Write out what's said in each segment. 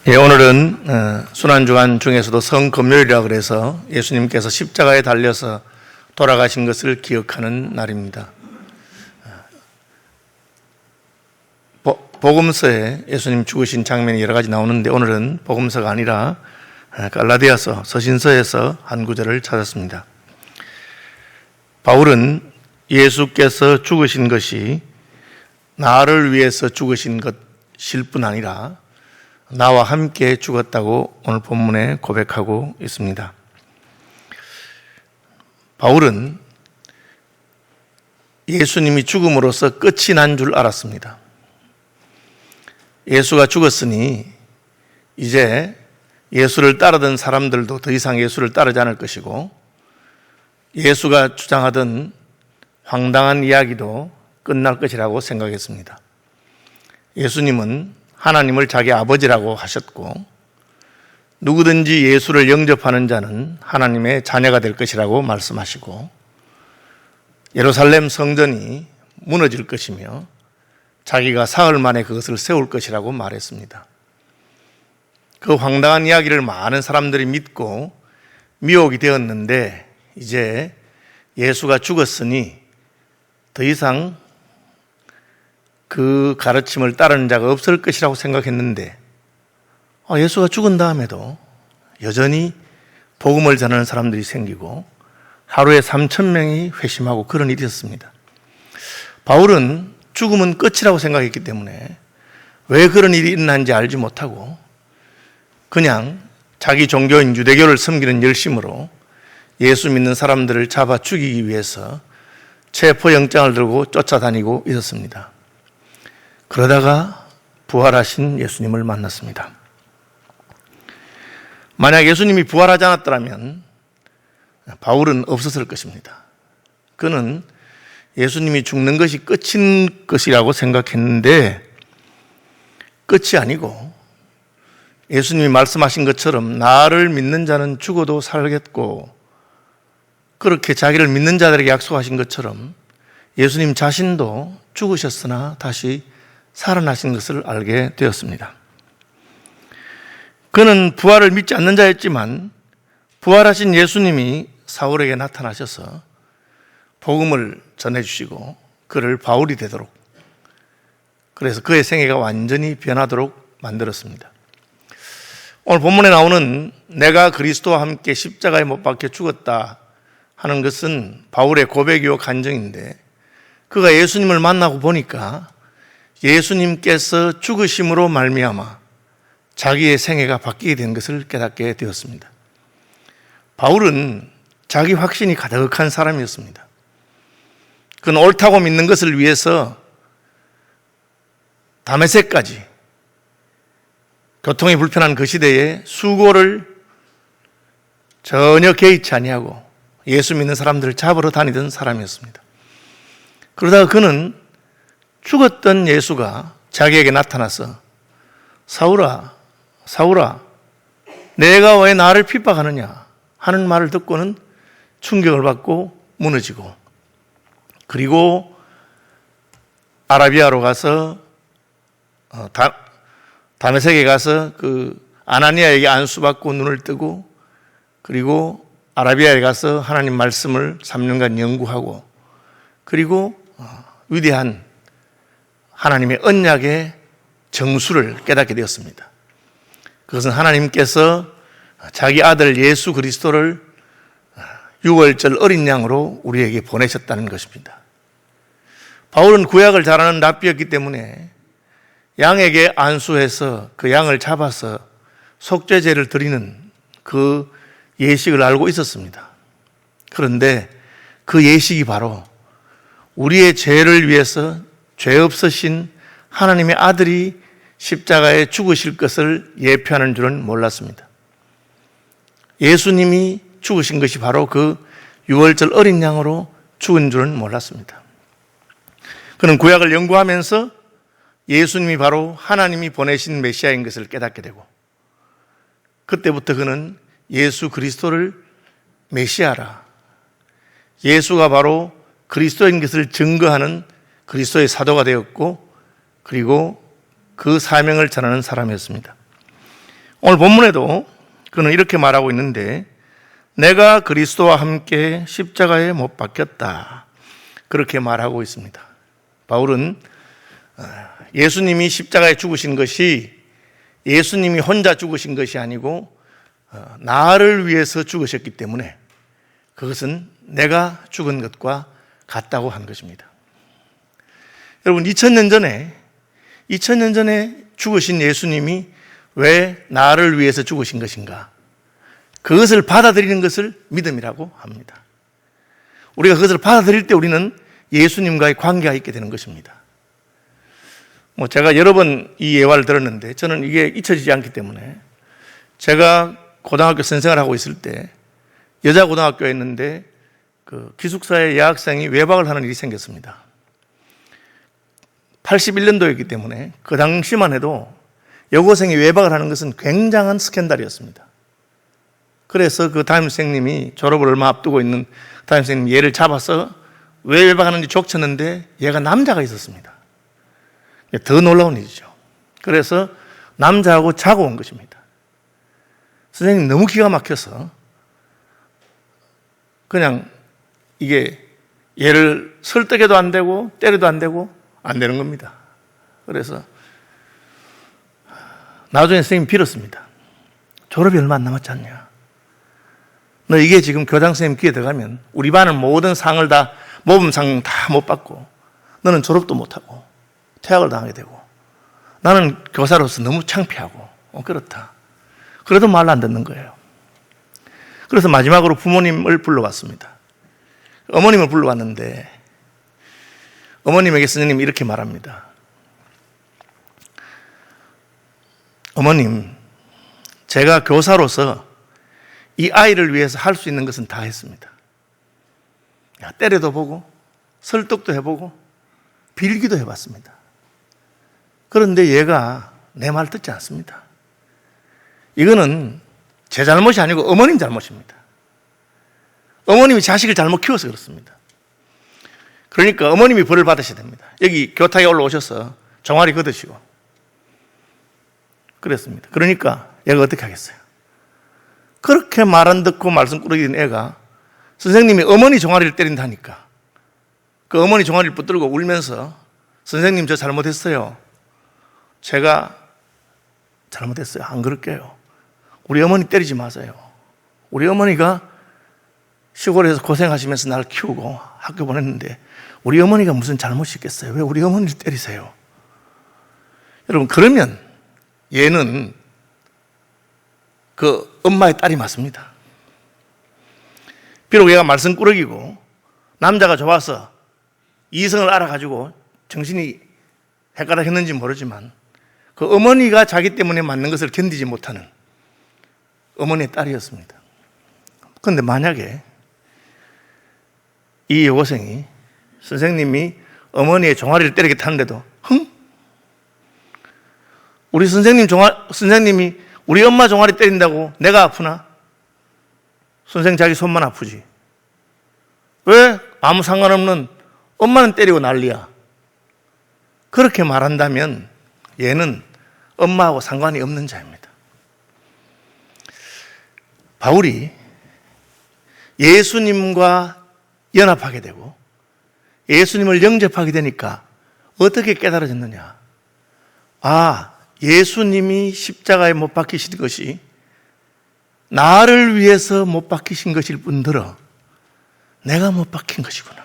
오늘은 순환주간 중에서도 성금요일이라 그래서 예수님께서 십자가에 달려서 돌아가신 것을 기억하는 날입니다. 복음서에 예수님 죽으신 장면이 여러 가지 나오는데 오늘은 복음서가 아니라 갈라디아서 서신서에서 한 구절을 찾았습니다. 바울은 예수께서 죽으신 것이 나를 위해서 죽으신 것일 뿐 아니라 나와 함께 죽었다고 오늘 본문에 고백하고 있습니다. 바울은 예수님이 죽음으로써 끝이 난 줄 알았습니다. 예수가 죽었으니 이제 예수를 따르던 사람들도 더 이상 예수를 따르지 않을 것이고 예수가 주장하던 황당한 이야기도 끝날 것이라고 생각했습니다. 예수님은 하나님을 자기 아버지라고 하셨고 누구든지 예수를 영접하는 자는 하나님의 자녀가 될 것이라고 말씀하시고 예루살렘 성전이 무너질 것이며 자기가 사흘 만에 그것을 세울 것이라고 말했습니다. 그 황당한 이야기를 많은 사람들이 믿고 미혹이 되었는데 이제 예수가 죽었으니 더 이상 그 가르침을 따르는 자가 없을 것이라고 생각했는데 예수가 죽은 다음에도 여전히 복음을 전하는 사람들이 생기고 하루에 3,000명이 회심하고 그런 일이 있었습니다. 바울은 죽음은 끝이라고 생각했기 때문에 왜 그런 일이 일어난지 알지 못하고 그냥 자기 종교인 유대교를 섬기는 열심으로 예수 믿는 사람들을 잡아 죽이기 위해서 체포영장을 들고 쫓아다니고 있었습니다. 그러다가 부활하신 예수님을 만났습니다. 만약 예수님이 부활하지 않았더라면 바울은 없었을 것입니다. 그는 예수님이 죽는 것이 끝인 것이라고 생각했는데 끝이 아니고 예수님이 말씀하신 것처럼 나를 믿는 자는 죽어도 살겠고 그렇게 자기를 믿는 자들에게 약속하신 것처럼 예수님 자신도 죽으셨으나 다시 살아나신 것을 알게 되었습니다. 그는 부활을 믿지 않는 자였지만 부활하신 예수님이 사울에게 나타나셔서 복음을 전해주시고 그를 바울이 되도록 그래서 그의 생애가 완전히 변하도록 만들었습니다. 오늘 본문에 나오는 내가 그리스도와 함께 십자가에 못 박혀 죽었다 하는 것은 바울의 고백이요 간증인데 그가 예수님을 만나고 보니까 예수님께서 죽으심으로 말미암아 자기의 생애가 바뀌게 된 것을 깨닫게 되었습니다. 바울은 자기 확신이 가득한 사람이었습니다. 그는 옳다고 믿는 것을 위해서 다메섹까지 교통이 불편한 그 시대에 수고를 전혀 개의치 아니하고 예수 믿는 사람들을 잡으러 다니던 사람이었습니다. 그러다가 그는 죽었던 예수가 자기에게 나타나서 사울아, 사울아, 내가 왜 나를 핍박하느냐 하는 말을 듣고는 충격을 받고 무너지고 그리고 아라비아로 가서 다메섹에 가서 그 아나니아에게 안수받고 눈을 뜨고 그리고 아라비아에 가서 하나님 말씀을 3년간 연구하고 그리고 위대한 하나님의 언약의 정수를 깨닫게 되었습니다. 그것은 하나님께서 자기 아들 예수 그리스도를 6월절 어린 양으로 우리에게 보내셨다는 것입니다. 바울은 구약을 잘 아는 랍비였기 때문에 양에게 안수해서 그 양을 잡아서 속죄제를 드리는 그 예식을 알고 있었습니다. 그런데 그 예식이 바로 우리의 죄를 위해서 죄 없으신 하나님의 아들이 십자가에 죽으실 것을 예표하는 줄은 몰랐습니다. 예수님이 죽으신 것이 바로 그 6월절 어린 양으로 죽은 줄은 몰랐습니다. 그는 구약을 연구하면서 예수님이 바로 하나님이 보내신 메시아인 것을 깨닫게 되고 그때부터 그는 예수 그리스도를 메시아라, 예수가 바로 그리스도인 것을 증거하는 그리스도의 사도가 되었고 그리고 그 사명을 전하는 사람이었습니다. 오늘 본문에도 그는 이렇게 말하고 있는데 내가 그리스도와 함께 십자가에 못 박혔다. 그렇게 말하고 있습니다. 바울은 예수님이 십자가에 죽으신 것이 예수님이 혼자 죽으신 것이 아니고 나를 위해서 죽으셨기 때문에 그것은 내가 죽은 것과 같다고 한 것입니다. 여러분 2000년 전에 죽으신 예수님이 왜 나를 위해서 죽으신 것인가? 그것을 받아들이는 것을 믿음이라고 합니다. 우리가 그것을 받아들일 때 우리는 예수님과의 관계가 있게 되는 것입니다. 제가 여러 번 이 예화를 들었는데 저는 이게 잊혀지지 않기 때문에 제가 고등학교 선생을 하고 있을 때 여자 고등학교였는데 그 기숙사의 여학생이 외박을 하는 일이 생겼습니다. 81년도였기 때문에 그 당시만 해도 여고생이 외박을 하는 것은 굉장한 스캔들이었습니다. 그래서 그 담임선생님이 졸업을 얼마 앞두고 있는 담임선생님이 얘를 잡아서 왜 외박하는지 족쳤는데 얘가 남자가 있었습니다. 더 놀라운 일이죠. 그래서 남자하고 자고 온 것입니다. 선생님 너무 기가 막혀서 그냥 이게 얘를 설득해도 안 되고 때려도 안 되고 안 되는 겁니다. 그래서 나중에 선생님이 빌었습니다. 졸업이 얼마 안 남았지 않냐? 너 이게 지금 교장 선생님 귀에 들어가면 우리 반은 모든 상을 다 모범상 다 못 받고 너는 졸업도 못하고 퇴학을 당하게 되고 나는 교사로서 너무 창피하고 그렇다. 그래도 말 안 듣는 거예요. 그래서 마지막으로 부모님을 불러왔습니다. 어머님을 불러왔는데 어머님에게 선생님이 이렇게 말합니다. 어머님, 제가 교사로서 이 아이를 위해서 할 수 있는 것은 다 했습니다. 때려도 보고 설득도 해보고 빌기도 해봤습니다. 그런데 얘가 내 말 듣지 않습니다. 이거는 제 잘못이 아니고 어머님 잘못입니다. 어머님이 자식을 잘못 키워서 그렇습니다. 그러니까 어머님이 벌을 받으셔야 됩니다. 여기 교탁에 올라오셔서 종아리 걷으시고 그랬습니다. 그러니까 얘가 어떻게 하겠어요? 그렇게 말 안 듣고 말씀 꾸러기는 애가 선생님이 어머니 종아리를 때린다니까 그 어머니 종아리를 붙들고 울면서 선생님 저 잘못했어요. 제가 잘못했어요. 안 그럴게요. 우리 어머니 때리지 마세요. 우리 어머니가 시골에서 고생하시면서 날 키우고 학교 보냈는데 우리 어머니가 무슨 잘못이 있겠어요? 왜 우리 어머니를 때리세요? 여러분 그러면 얘는 그 엄마의 딸이 맞습니다. 비록 얘가 말썽꾸러기고 남자가 좋아서 이성을 알아가지고 정신이 헷갈렸는지 모르지만 그 어머니가 자기 때문에 맞는 것을 견디지 못하는 어머니의 딸이었습니다. 그런데 만약에 이 여고생이 선생님이 어머니의 종아리를 때리겠다는데도 우리 선생님이 우리 엄마 종아리 때린다고 내가 아프나? 선생 자기 손만 아프지. 왜 아무 상관없는 엄마는 때리고 난리야? 그렇게 말한다면 얘는 엄마하고 상관이 없는 자입니다. 바울이 예수님과 연합하게 되고 예수님을 영접하게 되니까 어떻게 깨달아졌느냐? 예수님이 십자가에 못 박히신 것이 나를 위해서 못 박히신 것일 뿐더러 내가 못 박힌 것이구나.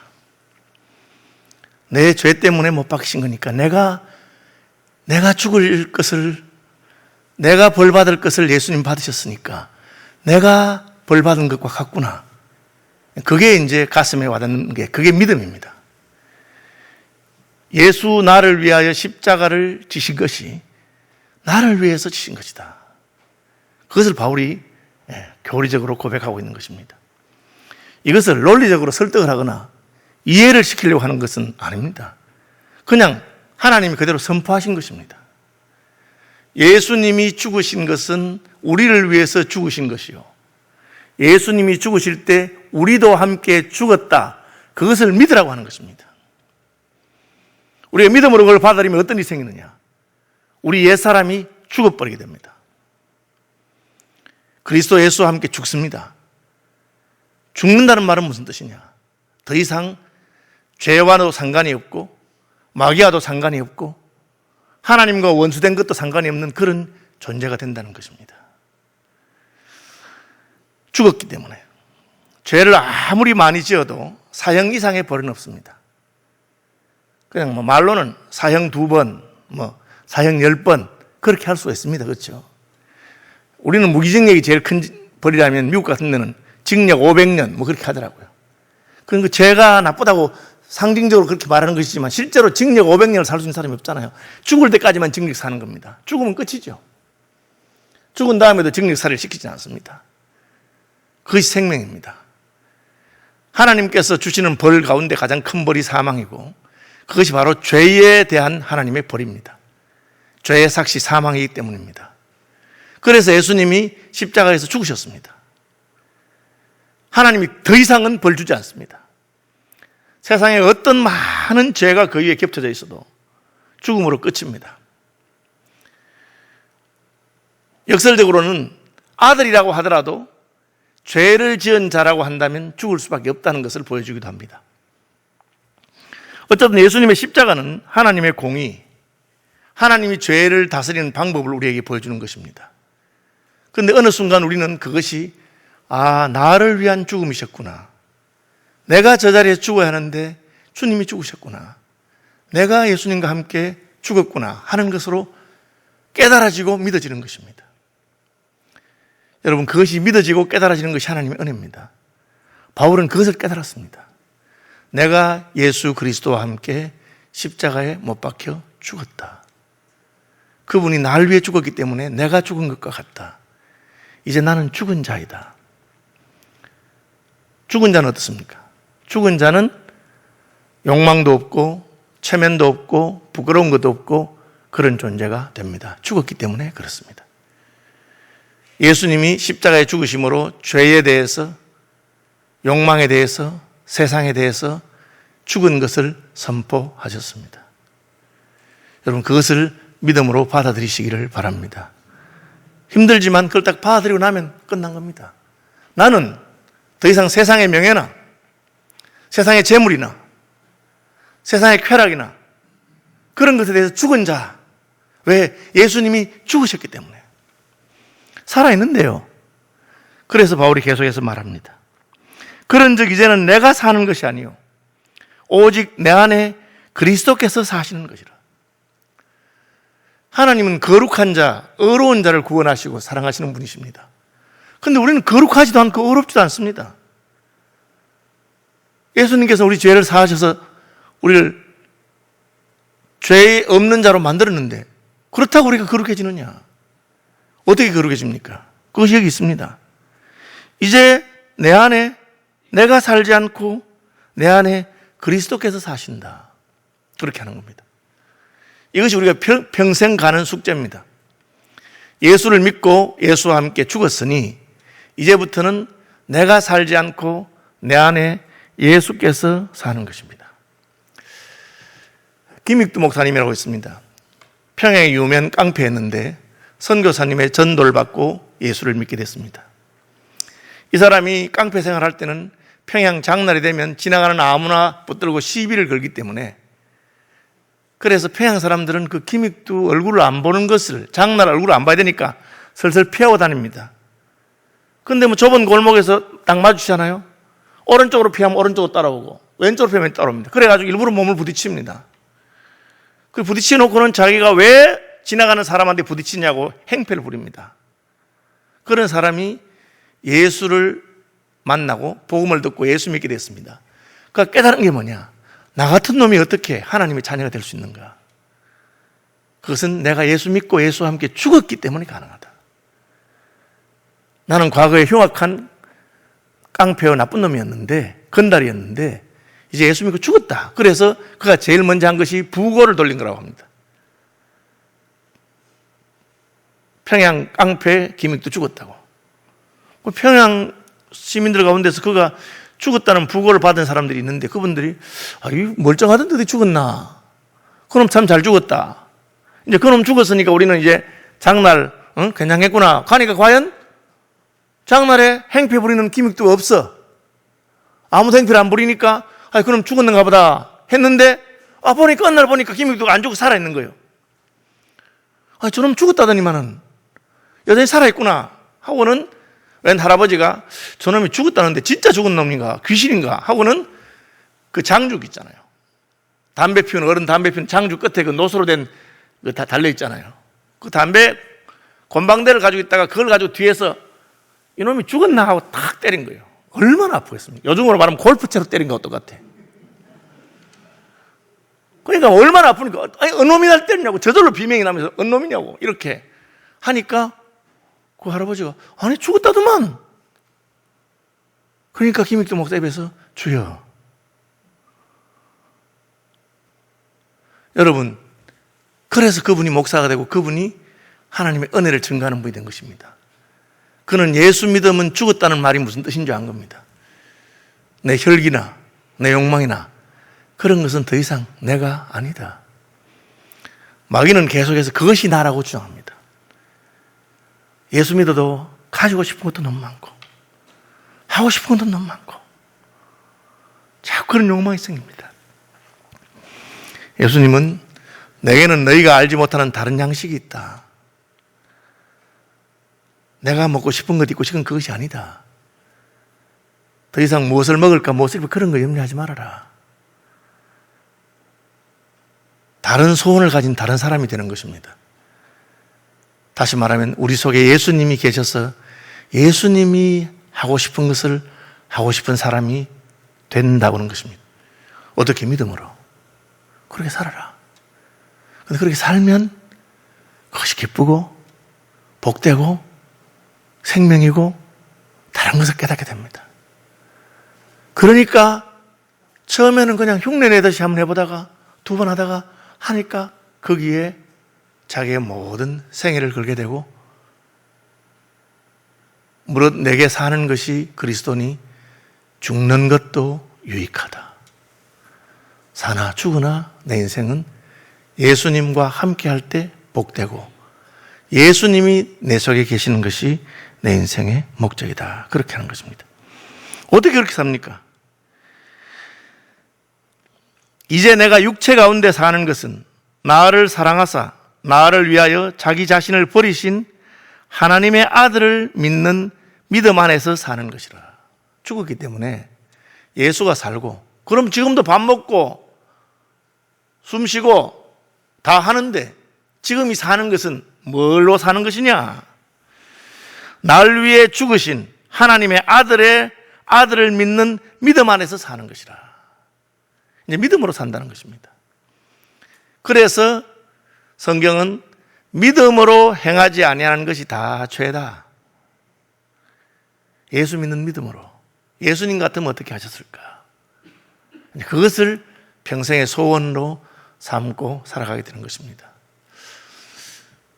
내 죄 때문에 못 박히신 거니까 내가 죽을 것을, 내가 벌 받을 것을 예수님 받으셨으니까 내가 벌 받은 것과 같구나. 그게 이제 가슴에 와닿는 게 그게 믿음입니다. 예수 나를 위하여 십자가를 지신 것이 나를 위해서 지신 것이다. 그것을 바울이 교리적으로 고백하고 있는 것입니다. 이것을 논리적으로 설득을 하거나 이해를 시키려고 하는 것은 아닙니다. 그냥 하나님이 그대로 선포하신 것입니다. 예수님이 죽으신 것은 우리를 위해서 죽으신 것이요. 예수님이 죽으실 때 우리도 함께 죽었다. 그것을 믿으라고 하는 것입니다. 우리가 믿음으로 그걸 받아들이면 어떤 일이 생기느냐? 우리 옛사람이 죽어버리게 됩니다. 그리스도 예수와 함께 죽습니다. 죽는다는 말은 무슨 뜻이냐? 더 이상 죄와도 상관이 없고 마귀와도 상관이 없고 하나님과 원수된 것도 상관이 없는 그런 존재가 된다는 것입니다. 죽었기 때문에 죄를 아무리 많이 지어도 사형 이상의 벌은 없습니다. 그냥 말로는 사형 2번, 사형 10번 그렇게 할 수가 있습니다. 그렇죠? 우리는 무기징역이 제일 큰 벌이라면 미국 같은 데는 징역 500년 그렇게 하더라고요. 그러니까 죄가 나쁘다고 상징적으로 그렇게 말하는 것이지만 실제로 징역 500년을 살 수 있는 사람이 없잖아요. 죽을 때까지만 징역 사는 겁니다. 죽으면 끝이죠. 죽은 다음에도 징역살이를 시키지 않습니다. 그것이 생명입니다. 하나님께서 주시는 벌 가운데 가장 큰 벌이 사망이고 그것이 바로 죄에 대한 하나님의 벌입니다. 죄의 삭시 사망이기 때문입니다. 그래서 예수님이 십자가에서 죽으셨습니다. 하나님이 더 이상은 벌 주지 않습니다. 세상에 어떤 많은 죄가 그 위에 겹쳐져 있어도 죽음으로 끝입니다. 역설적으로는 아들이라고 하더라도 죄를 지은 자라고 한다면 죽을 수밖에 없다는 것을 보여주기도 합니다. 어쨌든 예수님의 십자가는 하나님의 공의, 하나님이 죄를 다스리는 방법을 우리에게 보여주는 것입니다. 그런데 어느 순간 우리는 그것이 나를 위한 죽음이셨구나. 내가 저 자리에 죽어야 하는데 주님이 죽으셨구나. 내가 예수님과 함께 죽었구나 하는 것으로 깨달아지고 믿어지는 것입니다. 여러분, 그것이 믿어지고 깨달아지는 것이 하나님의 은혜입니다. 바울은 그것을 깨달았습니다. 내가 예수 그리스도와 함께 십자가에 못 박혀 죽었다. 그분이 나를 위해 죽었기 때문에 내가 죽은 것과 같다. 이제 나는 죽은 자이다. 죽은 자는 어떻습니까? 죽은 자는 욕망도 없고 체면도 없고 부끄러운 것도 없고 그런 존재가 됩니다. 죽었기 때문에 그렇습니다. 예수님이 십자가에 죽으심으로 죄에 대해서, 욕망에 대해서, 세상에 대해서 죽은 것을 선포하셨습니다. 여러분, 그것을 믿음으로 받아들이시기를 바랍니다. 힘들지만 그걸 딱 받아들이고 나면 끝난 겁니다. 나는 더 이상 세상의 명예나 세상의 재물이나 세상의 쾌락이나 그런 것에 대해서 죽은 자. 왜? 예수님이 죽으셨기 때문에. 살아있는데요. 그래서 바울이 계속해서 말합니다. 그런즉 이제는 내가 사는 것이 아니요 오직 내 안에 그리스도께서 사시는 것이라. 하나님은 거룩한 자, 의로운 자를 구원하시고 사랑하시는 분이십니다. 그런데 우리는 거룩하지도 않고 의롭지도 않습니다. 예수님께서 우리 죄를 사하셔서 우리를 죄 없는 자로 만들었는데 그렇다고 우리가 거룩해지느냐? 어떻게 거룩해집니까? 그것이 여기 있습니다. 이제 내 안에 내가 살지 않고 내 안에 그리스도께서 사신다. 그렇게 하는 겁니다. 이것이 우리가 평생 가는 숙제입니다. 예수를 믿고 예수와 함께 죽었으니 이제부터는 내가 살지 않고 내 안에 예수께서 사는 것입니다. 김익두 목사님이라고 있습니다. 평양에 유명 깡패였는데 선교사님의 전도를 받고 예수를 믿게 됐습니다. 이 사람이 깡패 생활할 때는 평양 장날이 되면 지나가는 아무나 붙들고 시비를 걸기 때문에 그래서 평양 사람들은 그 김익두 얼굴을 안 보는 것을 장날 얼굴을 안 봐야 되니까 슬슬 피하고 다닙니다. 근데 좁은 골목에서 딱 마주치잖아요. 오른쪽으로 피하면 오른쪽으로 따라오고 왼쪽으로 피하면 따라옵니다. 그래가지고 일부러 몸을 부딪힙니다. 그 부딪혀놓고는 자기가 왜 지나가는 사람한테 부딪히냐고 행패를 부립니다. 그런 사람이 예수를 만나고 복음을 듣고 예수 믿게 됐습니다. 그러니까 깨달은 게 뭐냐? 나 같은 놈이 어떻게 하나님의 자녀가 될 수 있는가? 그것은 내가 예수 믿고 예수와 함께 죽었기 때문에 가능하다. 나는 과거에 흉악한 깡패와 나쁜 놈이었는데, 건달이었는데 이제 예수 믿고 죽었다. 그래서 그가 제일 먼저 한 것이 부고를 돌린 거라고 합니다. 평양 깡패 김익도 죽었다고. 평양 시민들 가운데서 그가 죽었다는 부고를 받은 사람들이 있는데 그분들이 이 멀쩡하던데 어디 죽었나? 그놈 참 잘 죽었다. 이제 그놈 죽었으니까 우리는 이제 장날 괜찮겠구나. 가니까 과연 장날에 행패 부리는 기믹도 없어. 아무도 행패를 안 부리니까 그럼 죽었는가 보다 했는데 보니까 어느 날 보니까 기믹도 안 죽고 살아있는 거예요. 저놈 죽었다더니만은 여전히 살아있구나 하고는 웬 할아버지가 저놈이 죽었다는데 진짜 죽은 놈인가 귀신인가 하고는 그 장죽 있잖아요. 담배 피우는 어른 담배 피우는 장죽 끝에 그 노수로 된 그 다 달려 있잖아요. 그 담배 곤방대를 가지고 있다가 그걸 가지고 뒤에서 이놈이 죽었나 하고 탁 때린 거예요. 얼마나 아프겠습니까? 요즘으로 말하면 골프채로 때린 것 똑같아. 그러니까 얼마나 아프니까 어느 놈이 날 때리냐고 저절로 비명이 나면서 어느 놈이냐고 이렇게 하니까 그 할아버지가 죽었다더만. 그러니까 김익도 목사 입에서 주여. 여러분, 그래서 그분이 목사가 되고 그분이 하나님의 은혜를 증거하는 분이 된 것입니다. 그는 예수 믿으면 죽었다는 말이 무슨 뜻인 줄 안 겁니다. 내 혈기나 내 욕망이나 그런 것은 더 이상 내가 아니다. 마귀는 계속해서 그것이 나라고 주장합니다. 예수 믿어도 가지고 싶은 것도 너무 많고 하고 싶은 것도 너무 많고 자꾸 그런 욕망이 생깁니다. 예수님은 내게는 너희가 알지 못하는 다른 양식이 있다. 내가 먹고 싶은 것 있고 지금 그것이 아니다. 더 이상 무엇을 먹을까 무엇을 입을까 그런 거 염려하지 말아라. 다른 소원을 가진 다른 사람이 되는 것입니다. 다시 말하면 우리 속에 예수님이 계셔서 예수님이 하고 싶은 것을 하고 싶은 사람이 된다고 하는 것입니다. 어떻게? 믿음으로. 그렇게 살아라. 근데 그렇게 살면 그것이 기쁘고 복되고 생명이고 다른 것을 깨닫게 됩니다. 그러니까 처음에는 그냥 흉내내듯이 한번 해보다가 두 번 하다가 하니까 거기에 자기의 모든 생애를 걸게 되고 무릇 내게 사는 것이 그리스도니 죽는 것도 유익하다. 사나 죽으나 내 인생은 예수님과 함께 할 때 복되고 예수님이 내 속에 계시는 것이 내 인생의 목적이다. 그렇게 하는 것입니다. 어떻게 그렇게 삽니까? 이제 내가 육체 가운데 사는 것은 나를 사랑하사 나를 위하여 자기 자신을 버리신 하나님의 아들을 믿는 믿음 안에서 사는 것이라. 죽었기 때문에 예수가 살고, 그럼 지금도 밥 먹고 숨 쉬고 다 하는데 지금 이 사는 것은 뭘로 사는 것이냐? 나를 위해 죽으신 하나님의 아들을 믿는 믿음 안에서 사는 것이라. 이제 믿음으로 산다는 것입니다. 그래서 성경은 믿음으로 행하지 아니하는 것이 다 죄다. 예수 믿는 믿음으로. 예수님 같으면 어떻게 하셨을까? 그것을 평생의 소원으로 삼고 살아가게 되는 것입니다.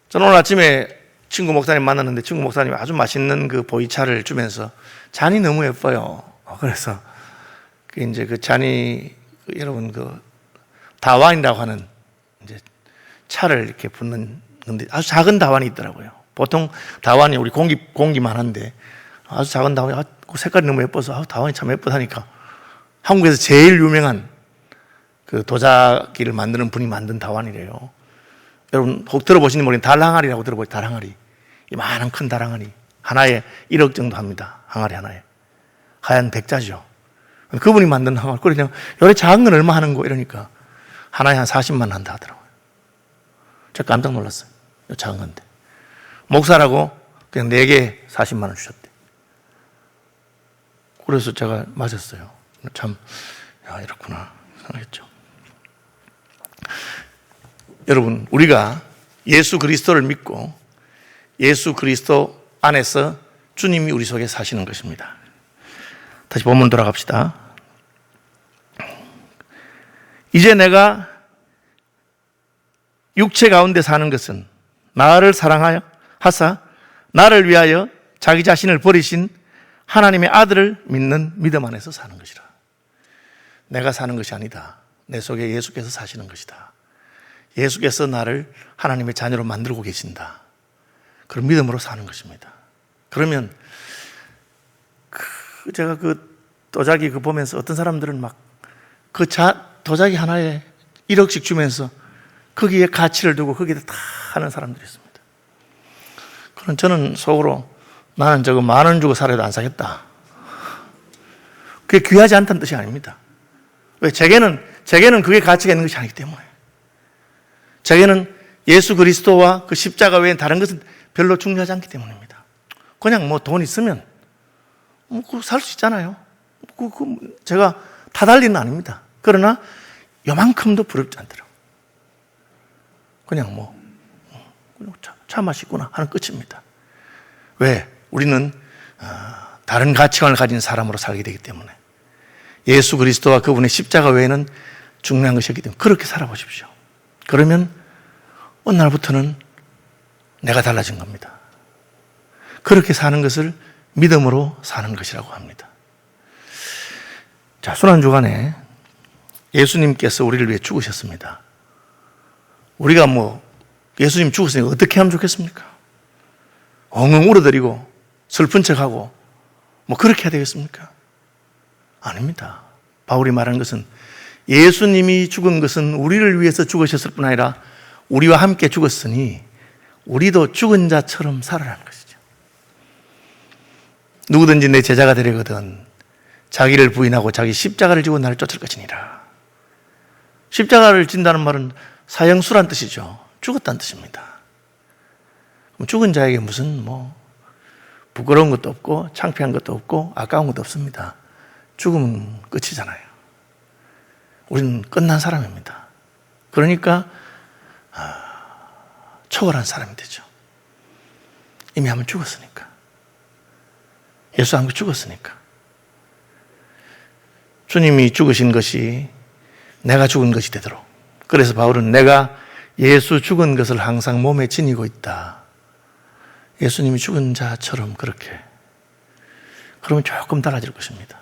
저는 오늘 아침에 친구 목사님 만났는데 친구 목사님이 아주 맛있는 그 보이차를 주면서 잔이 너무 예뻐요. 그래서 이제 그 잔이 여러분 그 다완이라고 하는 이제 차를 이렇게 붓는 건데 아주 작은 다완이 있더라고요. 보통 다완이 우리 공기만 한데 아주 작은 다완이 그 색깔이 너무 예뻐서 다완이 참 예쁘다니까 한국에서 제일 유명한 그 도자기를 만드는 분이 만든 다완이래요. 여러분 혹 들어보시는 분이 달항아리라고 들어보죠. 달항아리. 이만한 큰 달항아리. 하나에 1억 정도 합니다. 항아리 하나에. 하얀 백자죠. 그분이 만든 항아리. 그래서 요래 작은 건 얼마 하는 거 이러니까 하나에 한 40만 한다 하더라고요. 제가 깜짝 놀랐어요. 요 작은 건데. 목사라고 그냥 4개 40만 원 주셨대. 그래서 제가 맞았어요. 참, 야, 이렇구나. 생각했죠. 여러분, 우리가 예수 그리스도를 믿고 예수 그리스도 안에서 주님이 우리 속에 사시는 것입니다. 다시 본문 돌아갑시다. 이제 내가 육체 가운데 사는 것은 나를 사랑하여 하사 나를 위하여 자기 자신을 버리신 하나님의 아들을 믿는 믿음 안에서 사는 것이라. 내가 사는 것이 아니다. 내 속에 예수께서 사시는 것이다. 예수께서 나를 하나님의 자녀로 만들고 계신다. 그런 믿음으로 사는 것입니다. 그러면 제가 그 도자기 보면서 어떤 사람들은 막 그 도자기 하나에 1억씩 주면서 거기에 가치를 두고 거기다 다 하는 사람들이 있습니다. 그럼 저는 속으로 나는 저거 10,000원 주고 살아도 안 사겠다. 그게 귀하지 않다는 뜻이 아닙니다. 왜? 제게는 그게 가치가 있는 것이 아니기 때문에. 제게는 예수 그리스도와 그 십자가 외엔 다른 것은 별로 중요하지 않기 때문입니다. 그냥 뭐 돈 있으면 살 수 있잖아요. 제가 다달리는 아닙니다. 그러나 요만큼도 부럽지 않더라고요. 그냥 차 마시구나 하는 끝입니다. 왜? 우리는 다른 가치관을 가진 사람으로 살게 되기 때문에 예수 그리스도와 그분의 십자가 외에는 중요한 것이 없기 때문에 그렇게 살아보십시오. 그러면 어느 날부터는 내가 달라진 겁니다. 그렇게 사는 것을 믿음으로 사는 것이라고 합니다. 자, 순환주간에 예수님께서 우리를 위해 죽으셨습니다. 우리가 예수님 죽으시니까 어떻게 하면 좋겠습니까? 엉엉 울어드리고 슬픈 척하고 그렇게 해야 되겠습니까? 아닙니다. 바울이 말한 것은 예수님이 죽은 것은 우리를 위해서 죽으셨을 뿐 아니라 우리와 함께 죽었으니 우리도 죽은 자처럼 살아라는 것이죠. 누구든지 내 제자가 되려거든 자기를 부인하고 자기 십자가를 지고 나를 쫓을 것이니라. 십자가를 진다는 말은 사형수란 뜻이죠. 죽었다는 뜻입니다. 그럼 죽은 자에게 무슨 부끄러운 것도 없고 창피한 것도 없고 아까운 것도 없습니다. 죽으면 끝이잖아요. 우리는 끝난 사람입니다. 그러니까 초월한 사람이 되죠. 이미 한번 죽었으니까. 예수와 함께 죽었으니까. 주님이 죽으신 것이 내가 죽은 것이 되도록. 그래서 바울은 내가 예수 죽은 것을 항상 몸에 지니고 있다. 예수님이 죽은 자처럼 그렇게. 그러면 조금 달라질 것입니다.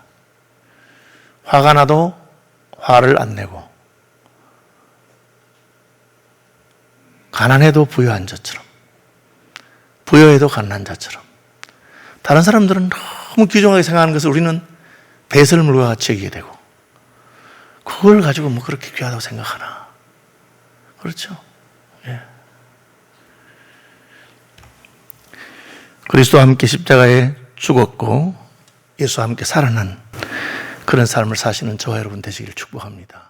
화가 나도 화를 안 내고, 가난해도 부유한 자처럼, 부여해도 가난한 자처럼. 다른 사람들은 너무 귀중하게 생각하는 것을 우리는 배설물과 같이 여기게 되고, 그걸 가지고 그렇게 귀하다고 생각하나. 그렇죠? 예. 그리스도와 함께 십자가에 죽었고 예수와 함께 살아난 그런 삶을 사시는 저와 여러분 되시길 축복합니다.